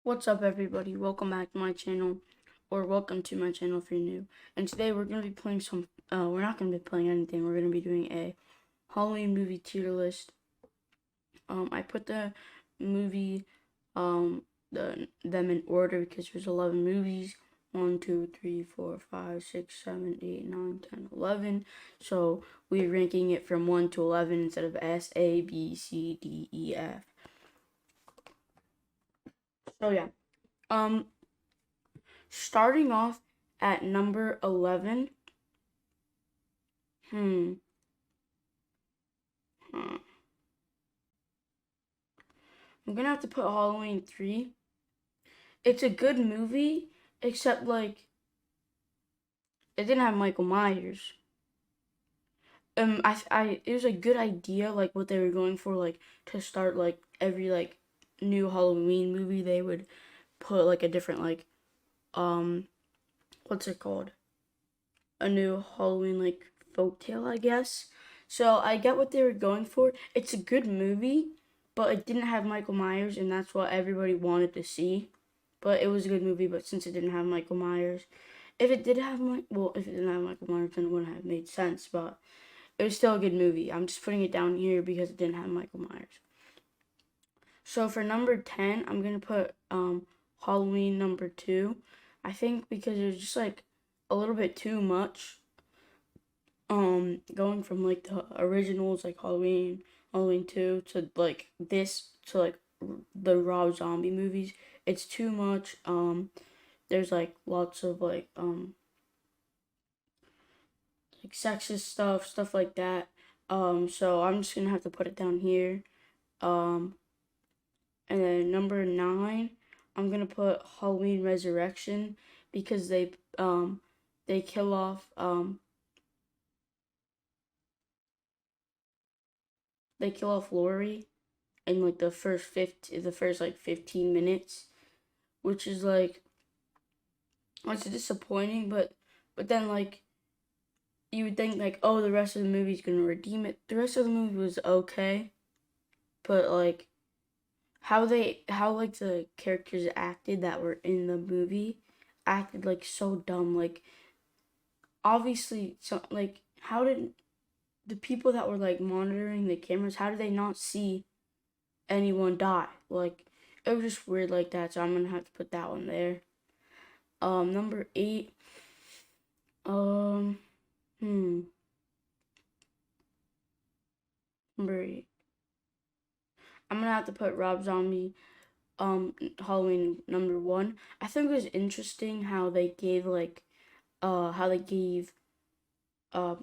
What's up, everybody? Welcome back to my channel, or welcome to my channel if you're new. And today we're going to be playing we're not going to be playing anything. We're going to be doing a Halloween movie tier list. I put the movie, them in order because there's 11 movies. 1, 2, 3, 4, 5, 6, 7, 8, 9, 10, 11. So we're ranking it from 1 to 11 instead of S, A, B, C, D, E, F. So yeah. Starting off at number 11. Hmm. Huh. I'm gonna have to put Halloween 3. It's a good movie, except like it didn't have Michael Myers. It was a good idea, like what they were going for, like to start like every like new Halloween movie, they would put like a different like um what's it called? A new Halloween like folktale, I guess. So I get what they were going for. It's a good movie, but it didn't have Michael Myers, and that's what everybody wanted to see. But it was a good movie, but since it didn't have Michael Myers, if it did have if it didn't have Michael Myers, then it wouldn't have made sense. But it was still a good movie. I'm just putting it down here because it didn't have Michael Myers. So for number 10, I'm gonna put Halloween number 2. I think because it was just like a little bit too much. Going from like the originals like Halloween 2 to like this to like the Rob Zombie movies, it's too much. There's like lots of like sexist stuff like that. So I'm just gonna have to put it down here. Um, and then number 9, I'm gonna put Halloween Resurrection because they kill off Laurie in like the first like 15 minutes, which is like it's disappointing, but then like you would think like, oh, the rest of the movie's gonna redeem it. The rest of the movie was okay, but like how like the characters acted that were in the movie acted like so dumb. Like obviously, so like how did the people that were like monitoring the cameras, how did they not see anyone die? Like it was just weird like that. So I'm gonna have to put that one there. Number 8. Um, hmm. Number 8. I'm gonna have to put Rob Zombie, Halloween number 1. I think it was interesting how they gave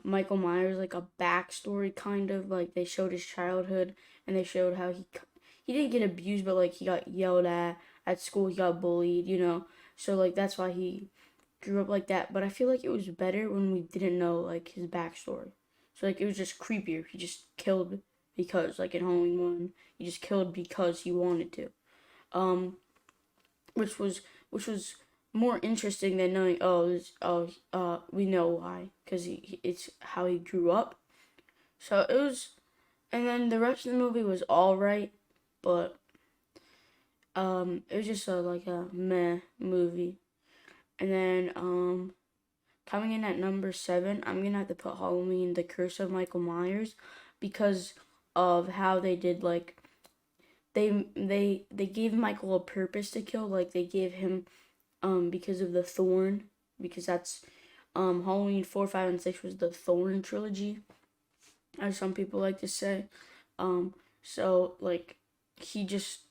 Michael Myers like a backstory, kind of like they showed his childhood, and they showed how he didn't get abused, but like he got yelled at school, he got bullied, so like that's why he grew up like that. But I feel like it was better when we didn't know like his backstory. So like it was just creepier. He just killed because like in Halloween 1, he just killed because he wanted to. Um, which was more interesting than knowing, we know why, because it's how he grew up. So it was, and then the rest of the movie was all right, but it was just like a meh movie. And then coming in at number 7, I'm gonna have to put Halloween: The Curse of Michael Myers, because of how they did like they gave Michael a purpose to kill. Like they gave him because of the Thorn, because that's Halloween 4, 5, and 6 was the Thorn trilogy, as some people like to say. So like he just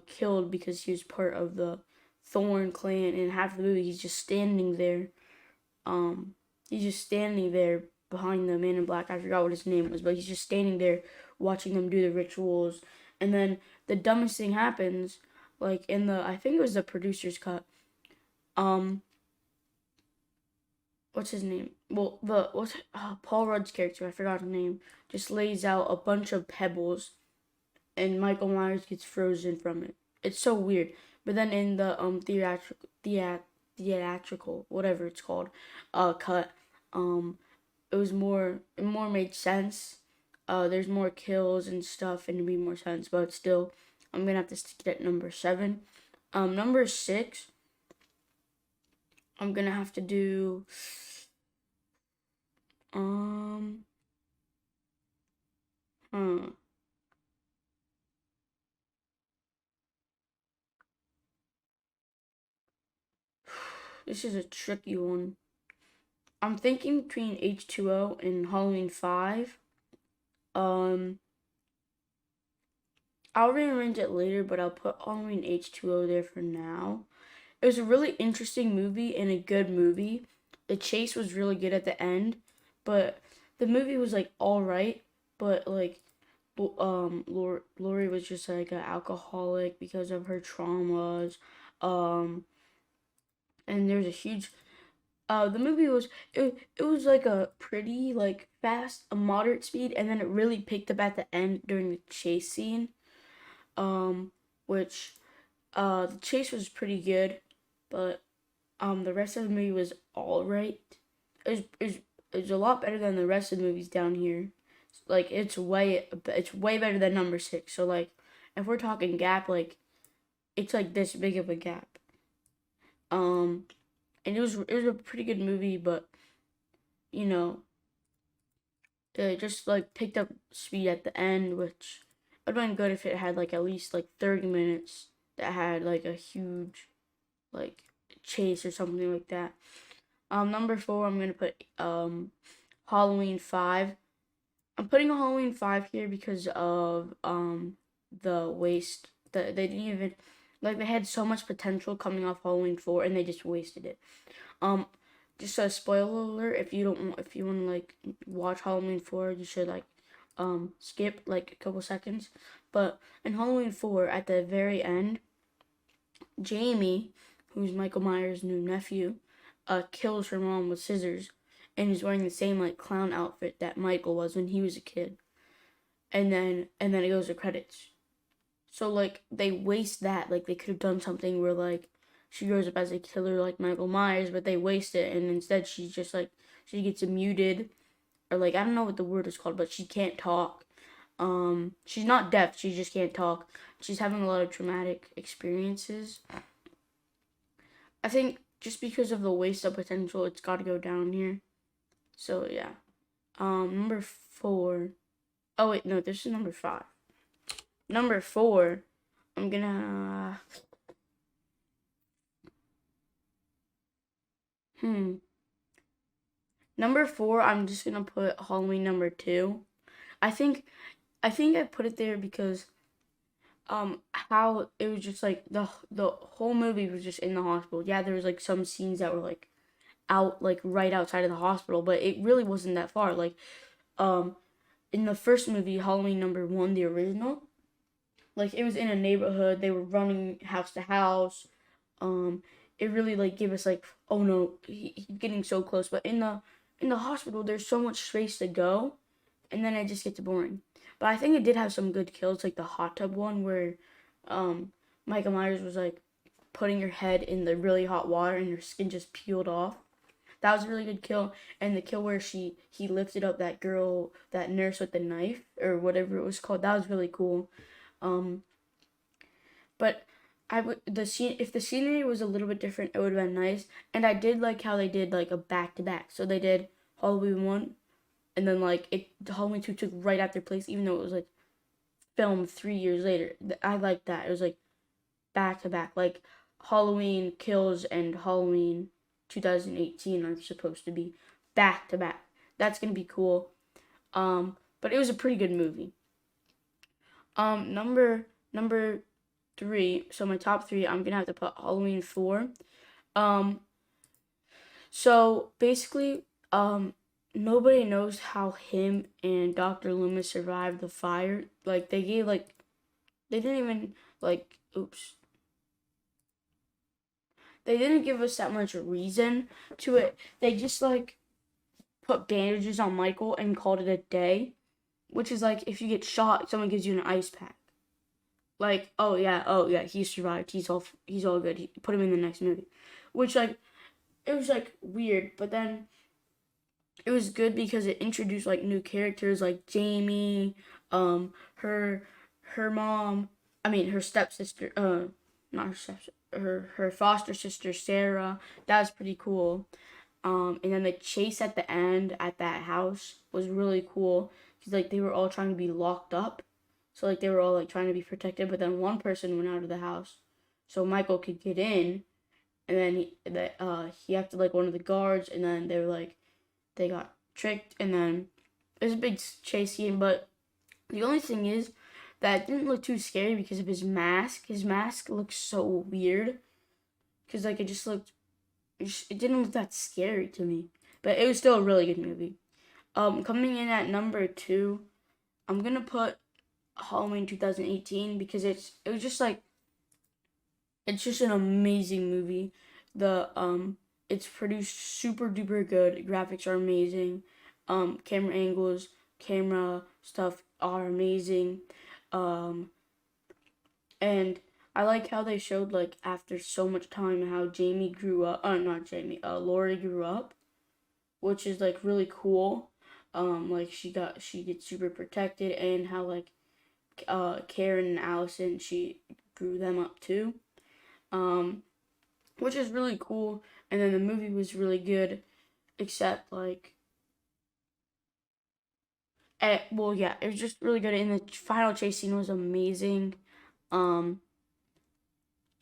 killed because he was part of the Thorn clan, and half the movie he's just standing there. Um, he's just standing there behind the Man in Black. I forgot what his name was, but he's just standing there watching them do the rituals, and then the dumbest thing happens, like in the I think it was the producer's cut. Um, what's his name? Well, Paul Rudd's character, I forgot his name, just lays out a bunch of pebbles, and Michael Myers gets frozen from it. It's so weird. But then in the theatrical, whatever it's called, cut, it was it more made sense. There's more kills and stuff, and it made more sense. But still, I'm gonna have to stick it at number 7. Number 6, I'm gonna have to do um hmm. This is a tricky one. I'm thinking between H2O and Halloween 5. Um, I'll rearrange it later, but I'll put Halloween H2O there for now. It was a really interesting movie and a good movie. The chase was really good at the end, but the movie was like all right, but like Laurie was just like an alcoholic because of her traumas. Um, and there's a huge the movie was it was like a pretty like fast, a moderate speed, and then it really picked up at the end during the chase scene. Um, which the chase was pretty good, but the rest of the movie was all right. It was a lot better than the rest of the movies down here. Like it's way better than number 6. So like if we're talking gap, like it's like this big of a gap. Um, and it was a pretty good movie, but you know it just like picked up speed at the end, which would have been good if it had like at least like 30 minutes that had like a huge like chase or something like that. Number 4, I'm gonna put Halloween 5. I'm putting Halloween 5 here because of the waste. They didn't even like they had so much potential coming off Halloween 4 and they just wasted it. Um, just a spoiler alert: if you want to like watch Halloween 4, you should like skip like a couple seconds. But in Halloween 4, at the very end, Jamie, who's Michael Myers' new nephew, kills her mom with scissors, and is wearing the same like clown outfit that Michael was when he was a kid. And then it goes to credits. So like they waste that. Like they could have done something where like she grows up as a killer like Michael Myers, but they waste it, and instead she's just like she gets muted, or like I don't know what the word is called, but she can't talk. She's not deaf, she just can't talk. She's having a lot of traumatic experiences. I think just because of the waste of potential, it's got to go down here. So yeah. Number 4. Oh wait, no, this is number 5. Number 4, I'm gonna hmm. Number 4, I'm just gonna put Halloween number 2. I think I put it there because how it was just like the whole movie was just in the hospital. Yeah, there was like some scenes that were like out like right outside of the hospital, but it really wasn't that far. Like um in the first movie, Halloween number 1, the original, like it was in a neighborhood. They were running house to house. Um, it really like gave us like, oh no, he's getting so close. But in the hospital, there's so much space to go, and then it just gets boring. But I think it did have some good kills, like the hot tub one where, um, Michael Myers was like putting your head in the really hot water and your skin just peeled off. That was a really good kill. And the kill where he lifted up that girl, that nurse with the knife or whatever it was called, that was really cool. Um, but I would the scene if the scenery was a little bit different, it would have been nice. And I did like how they did like a back to back. So they did Halloween 1, and then like Halloween 2 took right after place, even though it was like filmed 3 years later. I liked that. It was like back to back, like Halloween Kills and Halloween 2018 are supposed to be back to back. That's gonna be cool. But it was a pretty good movie. Number 3. So my top 3, I'm gonna have to put Halloween 4. Um, so basically, nobody knows how him and Dr. Loomis survived the fire. Like they didn't even like oops. They didn't give us that much reason to it. They just like put bandages on Michael and called it a day, which is like if you get shot, someone gives you an ice pack. Like, oh yeah, he survived. He's all good. Put him in the next movie, which like it was like weird, but then it was good because it introduced like new characters like Jamie, her mom. I mean her stepsister. Not her stepsister. her foster sister Sarah. That was pretty cool. And then the chase at the end at that house was really cool because like they were all trying to be locked up, so like they were all like trying to be protected, but then one person went out of the house, so Michael could get in, and then he acted like one of the guards, and then they were like they got tricked, and then it was a big chase scene, but the only thing is that it didn't look too scary because of his mask. His mask looked so weird because like it didn't look that scary to me, but it was still a really good movie. Coming in at number 2, I'm gonna put Halloween 2018 because it was just like it's just an amazing movie. It's produced super duper good. Graphics are amazing. Camera angles, camera stuff are amazing. Um, and I like how they showed like after so much time how Jamie grew up. Not Jamie. Laurie grew up, which is like really cool. Like she gets super protected, and how like Karen and Allison she grew them up too. Um, which is really cool. And then the movie was really good, except like, well, yeah, it was just really good. And the final chase scene was amazing. Um,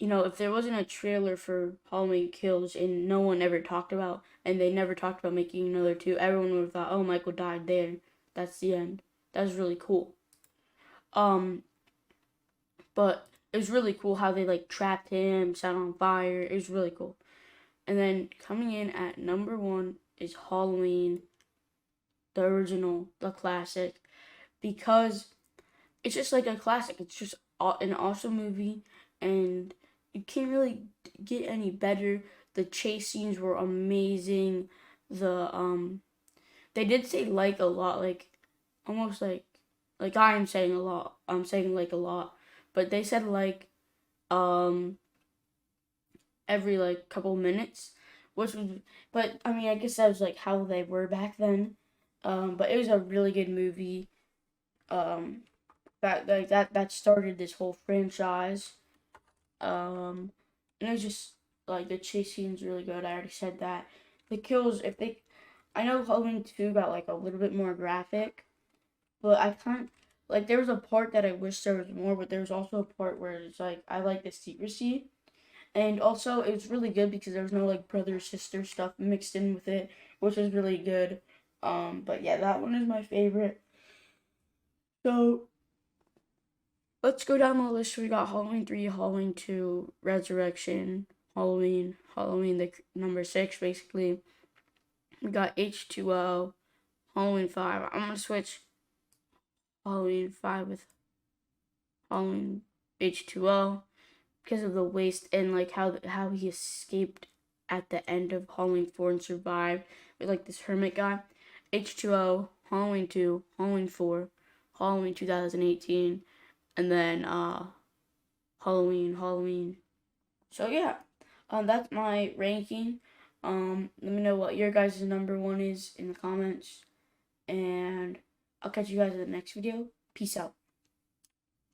if there wasn't a trailer for Halloween Kills and no one ever talked about, and they never talked about making another two, everyone would have thought, oh, Michael died there. That's the end. That was really cool. Um, but it was really cool how they like trapped him, set on fire. It was really cool. And then coming in at number 1 is Halloween, the original, the classic, because it's just like a classic. It's just an awesome movie, and you can't really get any better. The chase scenes were amazing. They did say like a lot, like almost like I am saying a lot. I'm saying like a lot, but they said like um every like couple minutes, which was, but I mean I guess that was like how they were back then. But it was a really good movie. Um, that started this whole franchise. And it was just like the chase scene's really good. I already said that. The kills, if they, I know Halloween 2 got like a little bit more graphic, but I can't. Like there was a part that I wish there was more, but there was also a part where it's like I like the secrecy. And also, it was really good because there was no like brother sister stuff mixed in with it, which was really good. But yeah, that one is my favorite. So let's go down the list. We got Halloween 3, Halloween 2, Resurrection, Halloween the number 6 basically. We got H2O, Halloween 5. I'm gonna switch Halloween 5 with Halloween H2O because of the waste and like how he escaped at the end of Halloween 4 and survived with like this hermit guy. H2O, Halloween 2, Halloween 4, Halloween 2018, and then Halloween. So yeah, that's my ranking. Let me know what your guys' number 1 is in the comments, and I'll catch you guys in the next video. Peace out.